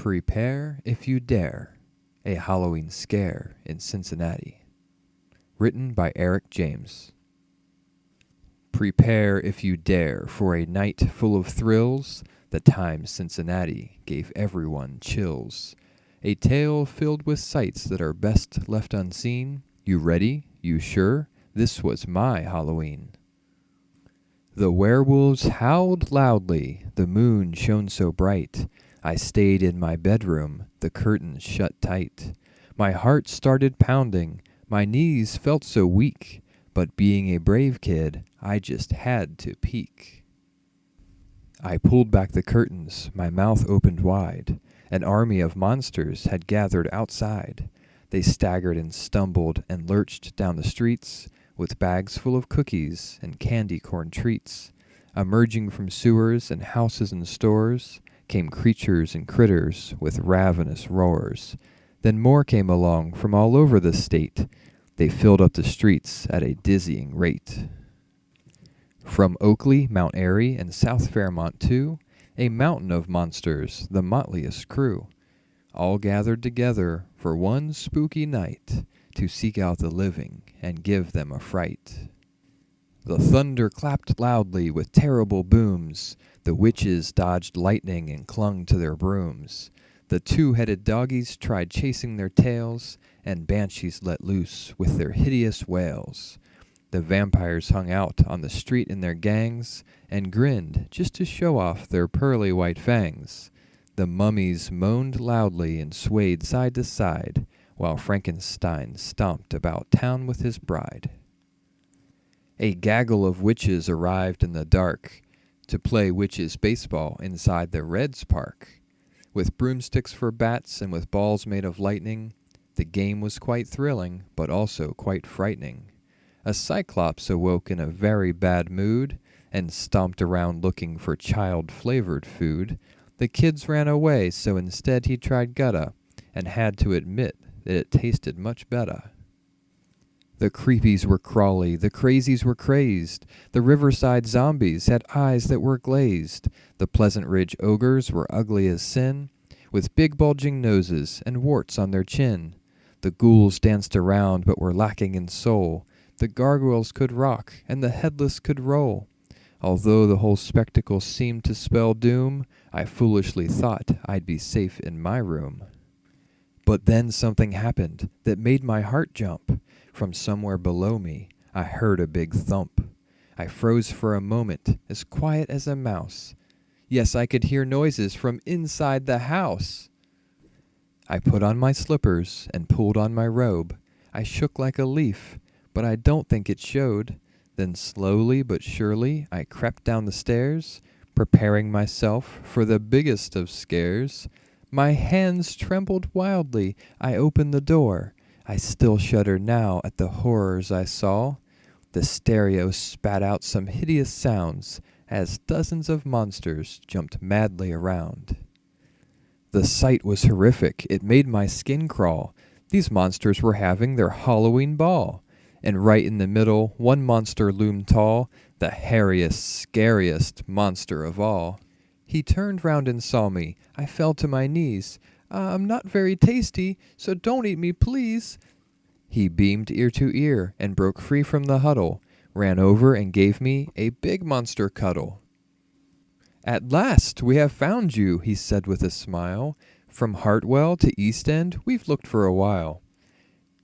Prepare if you dare, a Halloween scare in Cincinnati. Written by Eric James. Prepare if you dare for a night full of thrills. The time Cincinnati gave everyone chills. A tale filled with sights that are best left unseen. You ready? You sure? This was my Halloween. The werewolves howled loudly, the moon shone so bright. I stayed in my bedroom, the curtains shut tight. My heart started pounding, my knees felt so weak, but being a brave kid, I just had to peek. I pulled back the curtains, my mouth opened wide. An army of monsters had gathered outside. They staggered and stumbled and lurched down the streets with bags full of cookies and candy corn treats. Emerging from sewers and houses and stores came creatures and critters with ravenous roars. Then more came along from all over the state. They filled up the streets at a dizzying rate. From Oakley, Mount Airy, and South Fairmont too, a mountain of monsters, the motliest crew, all gathered together for one spooky night to seek out the living and give them a fright. The thunder clapped loudly with terrible booms. The witches dodged lightning and clung to their brooms. The two-headed doggies tried chasing their tails, and banshees let loose with their hideous wails. The vampires hung out on the street in their gangs and grinned just to show off their pearly white fangs. The mummies moaned loudly and swayed side to side, while Frankenstein stomped about town with his bride. A gaggle of witches arrived in the dark to play witches' baseball inside the Reds Park. With broomsticks for bats and with balls made of lightning, the game was quite thrilling, but also quite frightening. A Cyclops awoke in a very bad mood and stomped around looking for child-flavored food. The kids ran away, so instead he tried gutta and had to admit that it tasted much better. The creepies were crawly, the crazies were crazed, the riverside zombies had eyes that were glazed, the Pleasant Ridge ogres were ugly as sin, with big bulging noses and warts on their chin. The ghouls danced around but were lacking in soul, the gargoyles could rock and the headless could roll. Although the whole spectacle seemed to spell doom, I foolishly thought I'd be safe in my room. But then something happened that made my heart jump. From somewhere below me, I heard a big thump. I froze for a moment, as quiet as a mouse. Yes, I could hear noises from inside the house. I put on my slippers and pulled on my robe. I shook like a leaf, but I don't think it showed. Then slowly but surely I crept down the stairs, preparing myself for the biggest of scares. My hands trembled wildly. I opened the door. I still shudder now at the horrors I saw. The stereo spat out some hideous sounds as dozens of monsters jumped madly around. The sight was horrific. It made my skin crawl. These monsters were having their Halloween ball. And right in the middle, one monster loomed tall, the hairiest, scariest monster of all. He turned round and saw me. I fell to my knees. I'm not very tasty, so don't eat me, please. He beamed ear to ear and broke free from the huddle, ran over and gave me a big monster cuddle. At last we have found you, he said with a smile. From Hartwell to East End, we've looked for a while.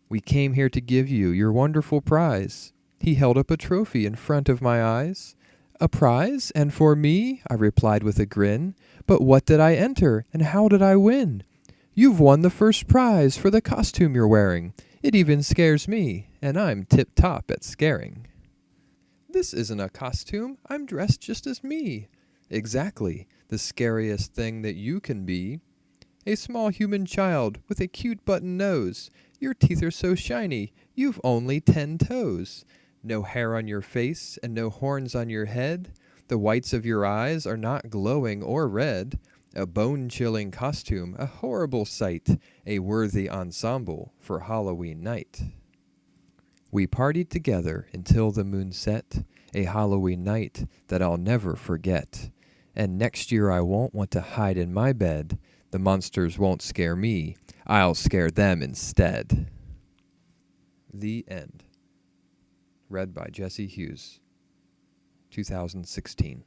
We came here to give you your wonderful prize. He held up a trophy in front of my eyes. A prize? And for me? I replied with a grin. But what did I enter, and how did I win? You've won the first prize for the costume you're wearing. It even scares me, and I'm tip-top at scaring. This isn't a costume. I'm dressed just as me. Exactly, the scariest thing that you can be. A small human child with a cute button nose. Your teeth are so shiny, you've only 10 toes. No hair on your face and no horns on your head. The whites of your eyes are not glowing or red. A bone-chilling costume, a horrible sight, a worthy ensemble for Halloween night. We partied together until the moon set, a Halloween night that I'll never forget. And next year I won't want to hide in my bed. The The monsters won't scare me. I'll scare them instead. The End. Read by Jesse Hughes. 2016.